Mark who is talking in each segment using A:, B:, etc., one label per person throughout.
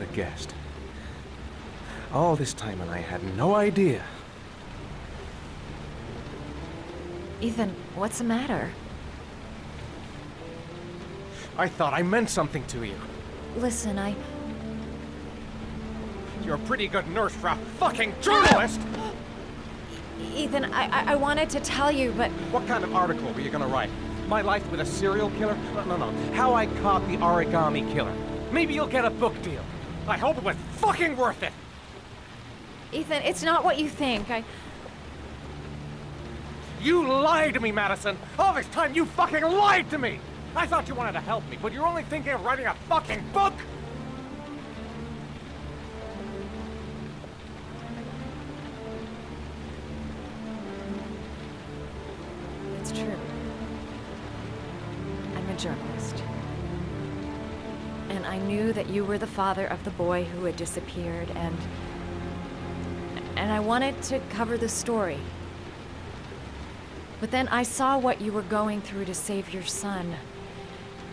A: have guessed. All this time and I had no idea.
B: Ethan, what's the matter?
A: I thought I meant something to you.
B: Listen,
A: You're a pretty good nurse for a fucking journalist!
B: Ethan, I wanted to tell you, but...
A: What kind of article were you gonna write? My life with a serial killer? No. How I caught the origami killer. Maybe you'll get a book deal. I hope it was fucking worth it!
B: Ethan, it's not what you think.
A: You lied to me, Madison! All this time you fucking lied to me! I thought you wanted to help me, but you're only thinking of writing a fucking book!
B: It's true. I'm a journalist. And I knew that you were the father of the boy who had disappeared, and I wanted to cover the story. But then I saw what you were going through to save your son.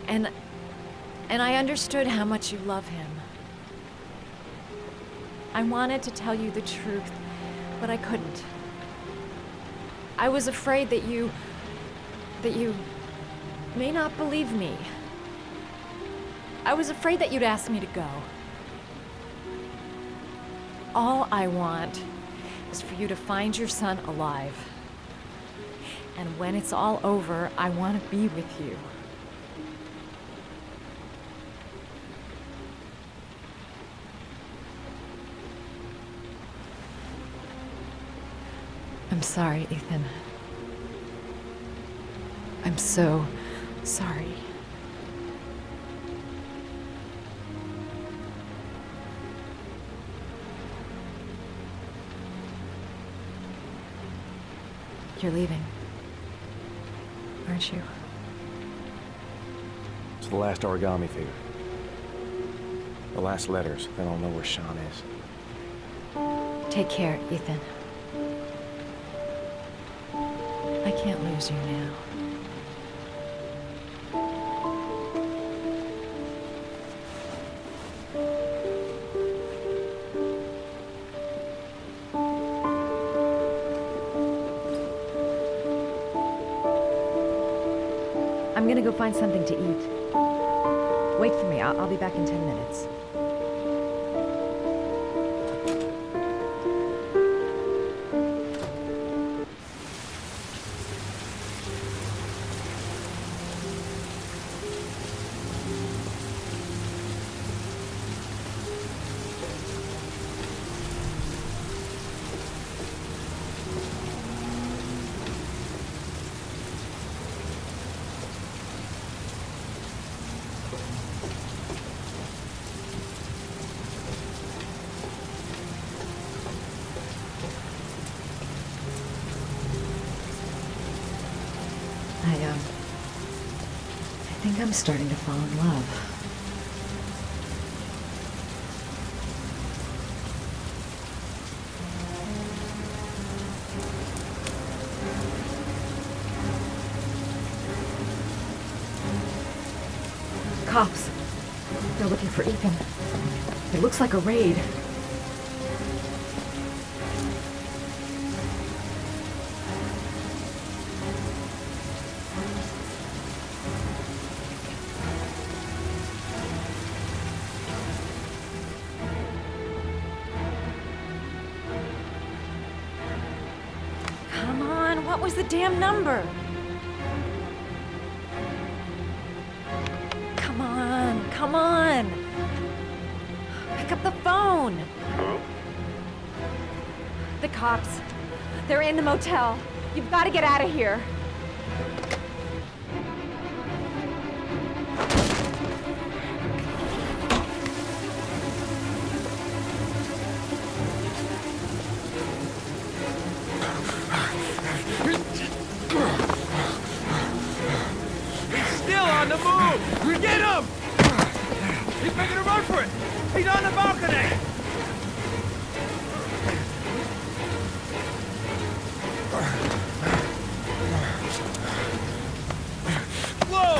B: And I understood how much you love him. I wanted to tell you the truth, but I couldn't. I was afraid that you may not believe me. I was afraid that you'd ask me to go. All I want is for you to find your son alive. And when it's all over, I want to be with you. I'm sorry, Ethan. I'm so sorry. You're leaving, aren't you?
A: It's the last origami figure. The last letters, then I'll know where Sean is.
B: Take care, Ethan. I can't lose you now. I'm gonna go find something to eat. Wait for me. I'll be back in 10 minutes. I think I'm starting to fall in love. Cops. They're looking for Ethan. It looks like a raid. Come on, what was the damn number? Come on! Pick up the phone!
C: Hello?
B: The cops. They're in the motel. You've got to get out of here.
C: He's still on the move! Get him! He's making a run for it! He's on the balcony! Whoa!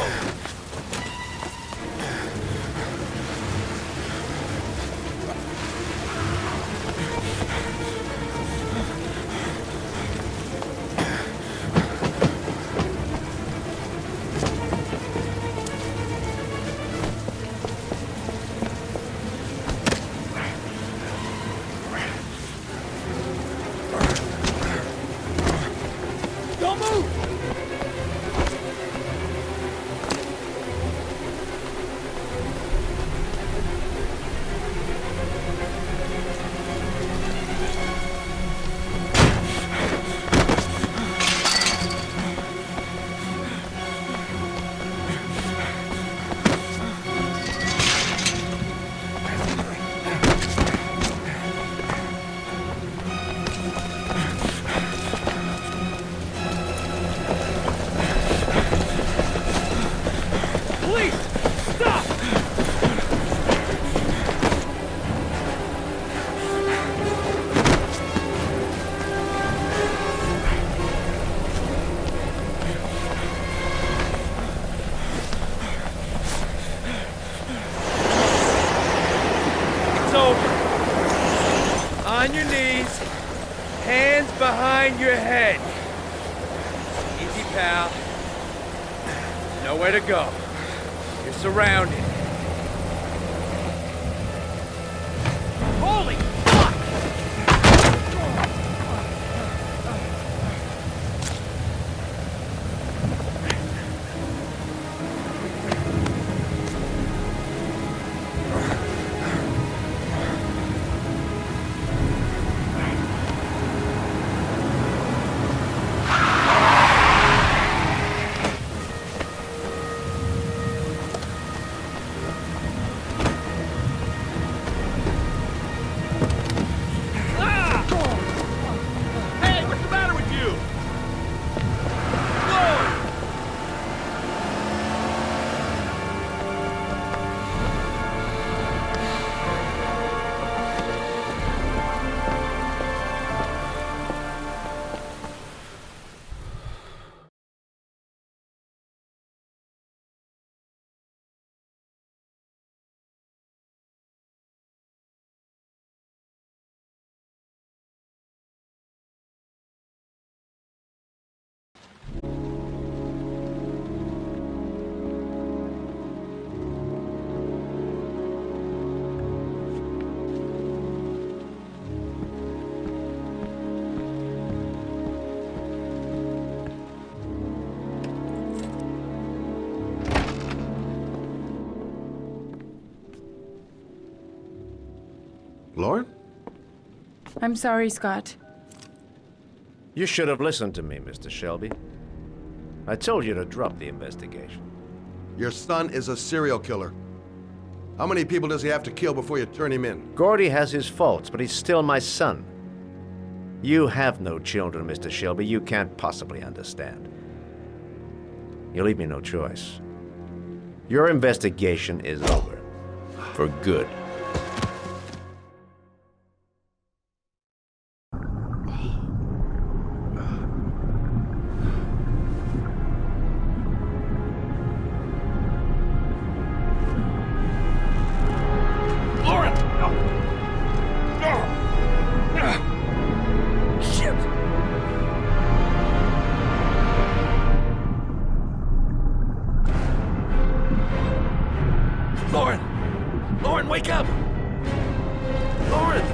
C: Hands behind your head. Easy, pal. Nowhere to go. You're surrounded. Holy fuck! Hey, what's the matter with you? Whoa!
D: Lauren?
E: I'm sorry, Scott.
F: You should have listened to me, Mr. Shelby. I told you to drop the investigation.
D: Your son is a serial killer. How many people does he have to kill before you turn him in?
F: Gordy has his faults, but he's still my son. You have no children, Mr. Shelby. You can't possibly understand. You leave me no choice. Your investigation is over. For good.
C: Lauren! No! No! Shit! Lauren! Lauren, wake up! Lauren!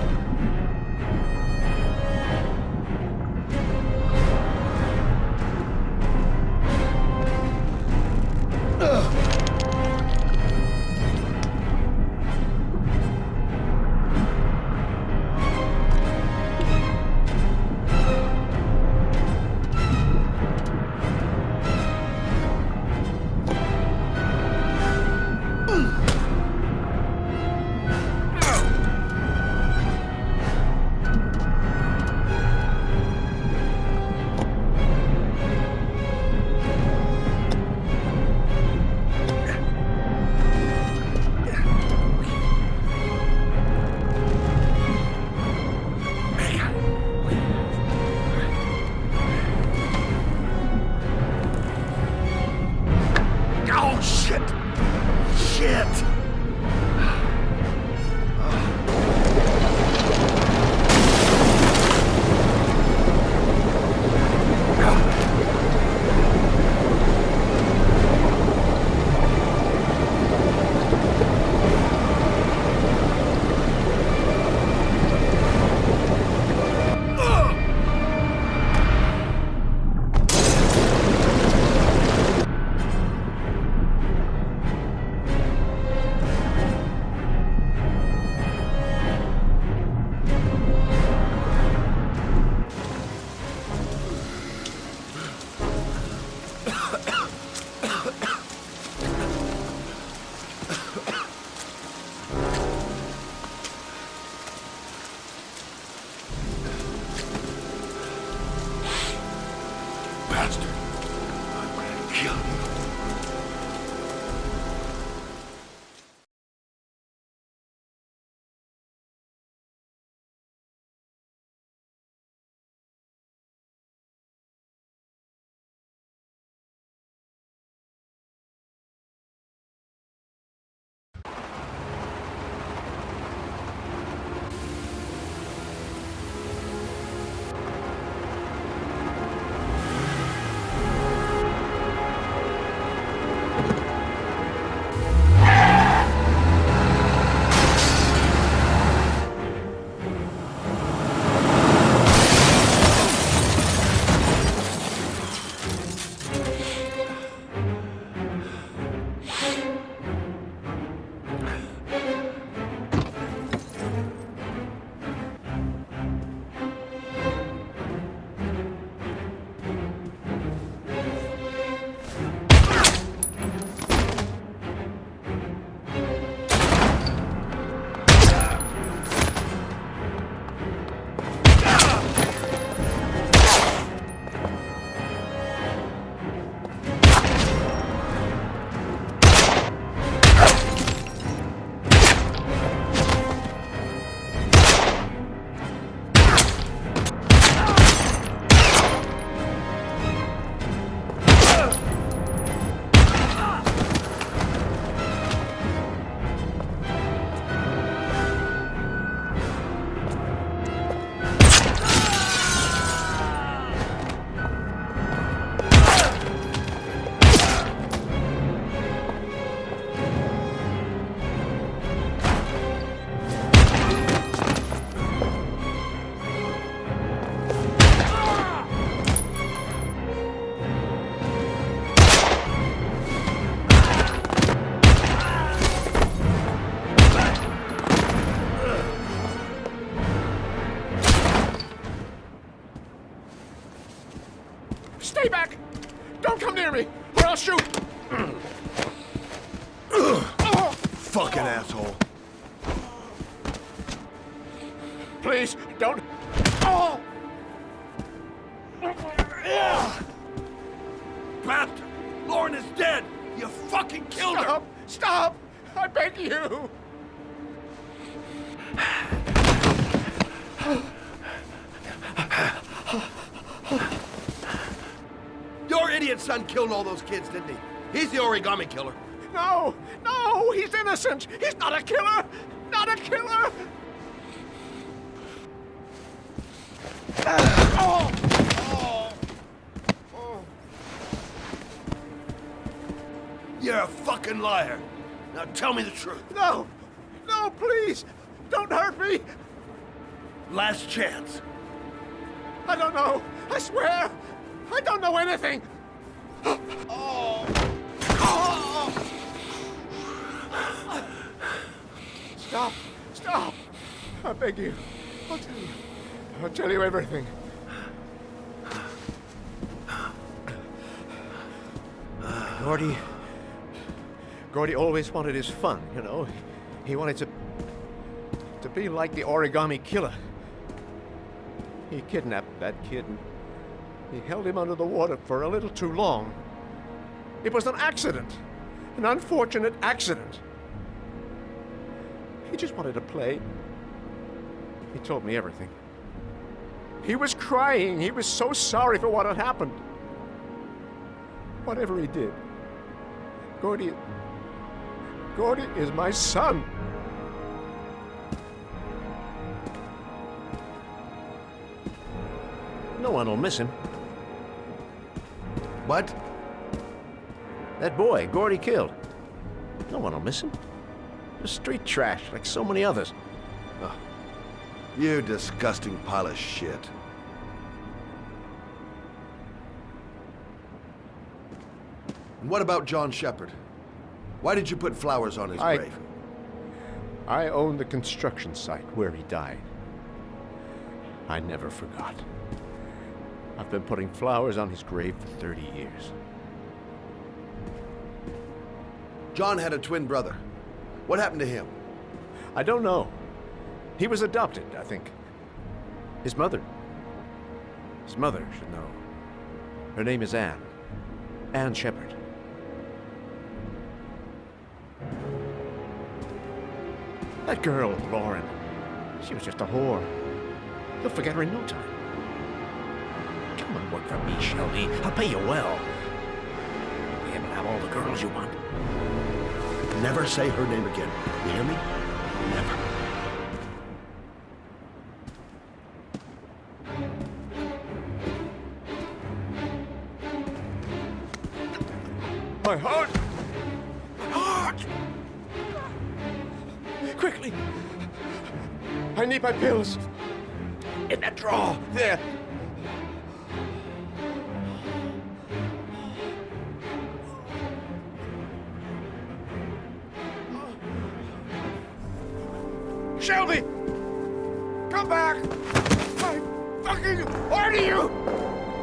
C: Oh, shit! Shit! Bastard! I'm gonna kill you.
F: Stay back! Don't come near me, or I'll shoot!
D: Fucking asshole.
F: Please, don't... Oh!
D: Bastard! Lauren is dead! You fucking killed her!
F: Stop! Stop! I beg you!
D: Your idiot son killed all those kids, didn't he? He's the origami killer.
F: No! No! He's innocent! He's not a killer! Not a killer! Oh! Oh! Oh!
D: You're a fucking liar. Now tell me the truth.
F: No! No, please! Don't hurt me!
D: Last chance.
F: I don't know! I swear! I don't know anything! Oh! Oh! Stop! Stop! I beg you. I'll tell you. I'll tell you everything. Gordy always wanted his fun, you know. He wanted to be like the origami killer. He kidnapped that kid and he held him under the water for a little too long. It was an accident. An unfortunate accident. He just wanted to play. He told me everything. He was crying. He was so sorry for what had happened. Whatever he did, Gordy is my son. No one will miss him.
D: What?
F: That boy, Gordy killed. No one will miss him. Just street trash, like so many others.
D: You disgusting pile of shit. And what about John Shepard? Why did you put flowers on his grave?
F: I own the construction site where he died. I never forgot. I've been putting flowers on his grave for 30 years.
D: John had a twin brother. What happened to him?
F: I don't know. He was adopted, I think. His mother should know. Her name is Anne. Anne Shepard. That girl, Lauren, she was just a whore. You'll forget her in no time. Come and work for me, Shelby. I'll pay you well. You'll be able to have all the girls you want.
D: Never say her name again. You hear me? Never.
F: My heart! My heart! Quickly! I need my pills. In that drawer, there. Shelby! Come back! I fucking order you!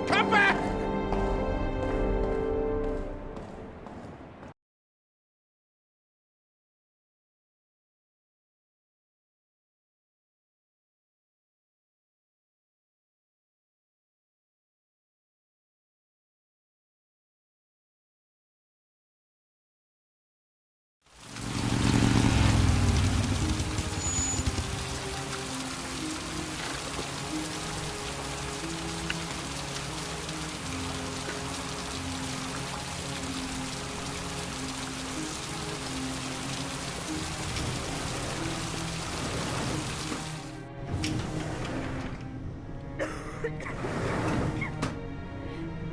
F: Come back!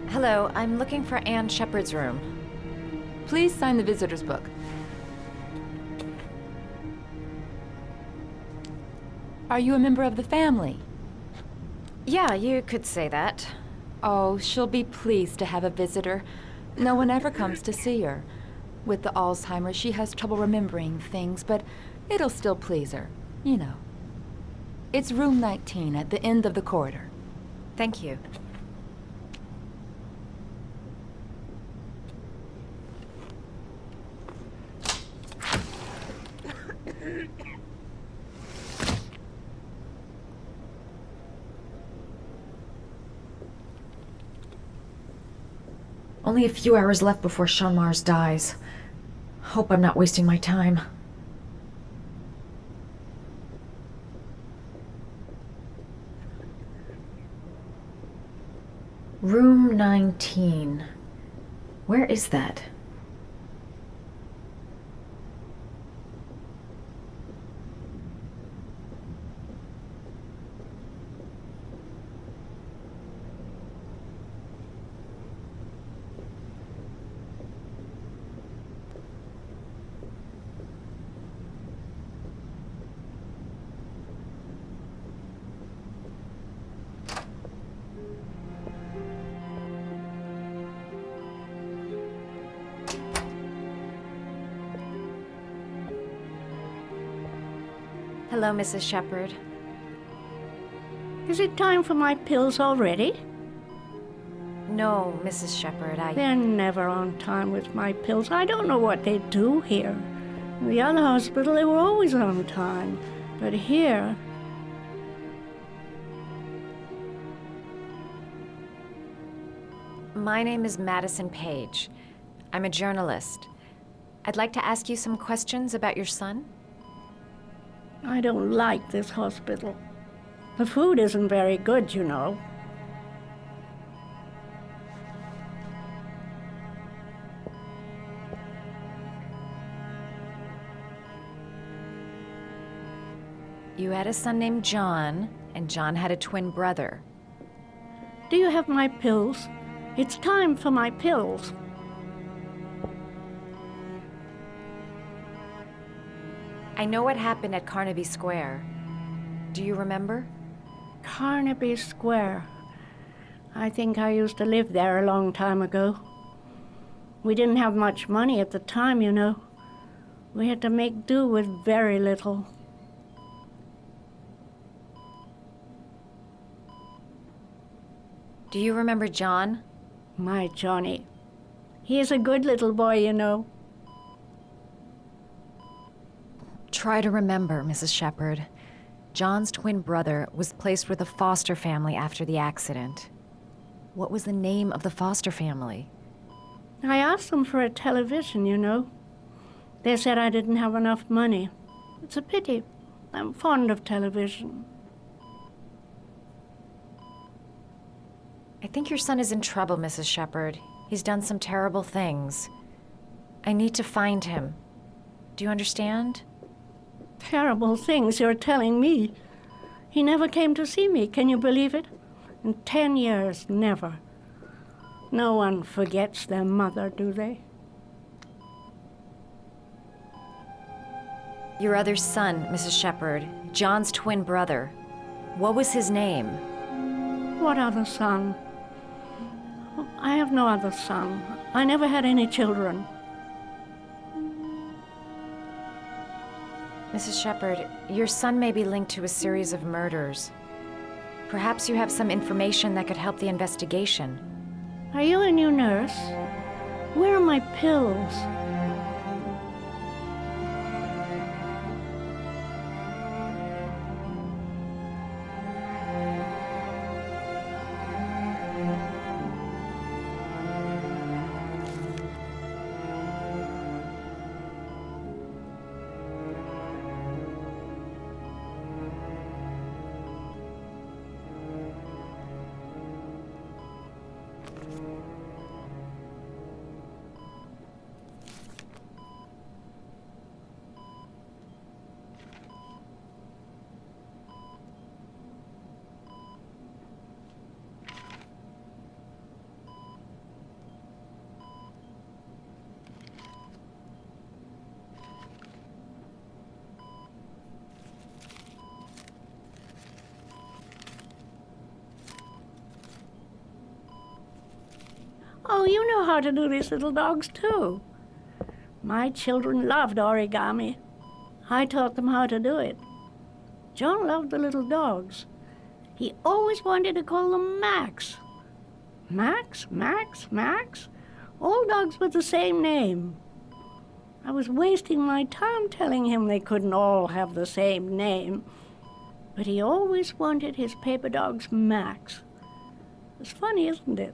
B: Hello, I'm looking for Anne Shepard's room.
E: Please sign the visitor's book. Are you a member of the family?
B: Yeah, you could say that.
E: Oh, she'll be pleased to have a visitor. No one ever comes to see her. With the Alzheimer's, she has trouble remembering things, but it'll still please her. You know. It's room 19 at the end of the corridor.
B: Thank you. Only a few hours left before Sean Mars dies. Hope I'm not wasting my time. Room 19. Where is that? Hello, Mrs. Shepherd.
G: Is it time for my pills already?
B: No, Mrs. Shepherd,
G: They're never on time with my pills. I don't know what they do here. In the other hospital, they were always on time. But here...
B: My name is Madison Page. I'm a journalist. I'd like to ask you some questions about your son.
G: I don't like this hospital. The food isn't very good, you know.
B: You had a son named John, and John had a twin brother.
G: Do you have my pills? It's time for my pills.
B: I know what happened at Carnaby Square. Do you remember?
G: Carnaby Square. I think I used to live there a long time ago. We didn't have much money at the time, you know. We had to make do with very little.
B: Do you remember John?
G: My Johnny. He is a good little boy, you know.
B: Try to remember, Mrs. Shepherd. John's twin brother was placed with a foster family after the accident. What was the name of the foster family?
G: I asked them for a television, you know. They said I didn't have enough money. It's a pity. I'm fond of television.
B: I think your son is in trouble, Mrs. Shepherd. He's done some terrible things. I need to find him. Do you understand?
G: Terrible things you're telling me. He never came to see me, can you believe it? In 10 years, never. No one forgets their mother, do they?
B: Your other son, Mrs. Shepherd, John's twin brother. What was his name?
G: What other son? I have no other son. I never had any children.
B: Mrs. Shepherd, your son may be linked to a series of murders. Perhaps you have some information that could help the investigation.
G: Are you a new nurse? Where are my pills? Oh, you know how to do these little dogs, too. My children loved origami. I taught them how to do it. John loved the little dogs. He always wanted to call them Max. Max, Max, Max. All dogs with the same name. I was wasting my time telling him they couldn't all have the same name. But he always wanted his paper dogs Max. It's funny, isn't it?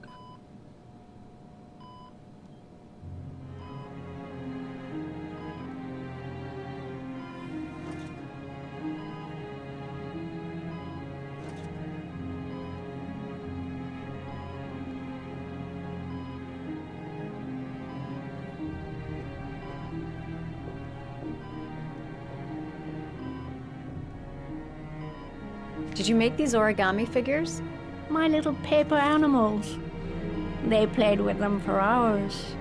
B: Did you make these origami figures?
G: My little paper animals. They played with them for hours.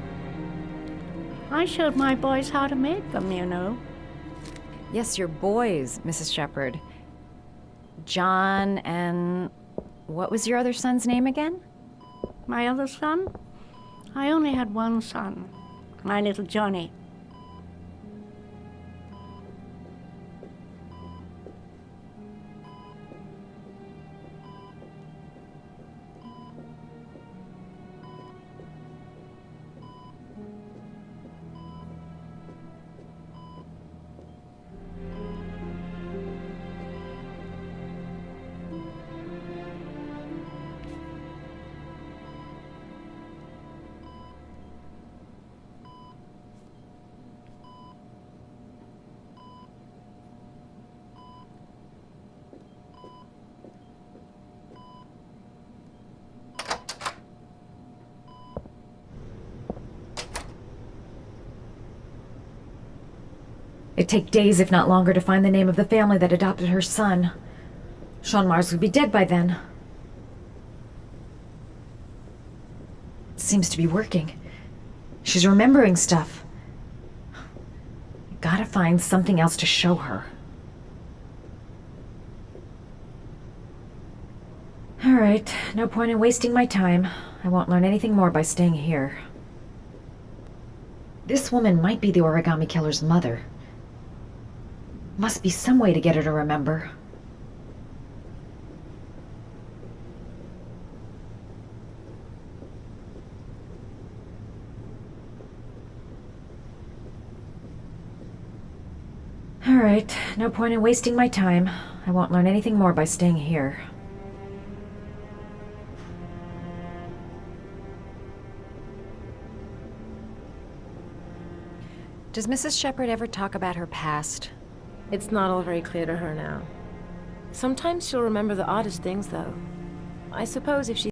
G: I showed my boys how to make them, you know.
B: Yes, your boys, Mrs. Shepherd. John and... what was your other son's name again?
G: My other son? I only had one son, my little Johnny.
B: It'd take days, if not longer, to find the name of the family that adopted her son. Sean Mars would be dead by then. It seems to be working. She's remembering stuff. Gotta find something else to show her. All right, no point in wasting my time. I won't learn anything more by staying here. This woman might be the origami killer's mother. Must be some way to get her to remember. All right, no point in wasting my time. I won't learn anything more by staying here. Does Mrs. Shepherd ever talk about her past?
H: It's not all very clear to her now. Sometimes she'll remember the oddest things, though. I suppose if she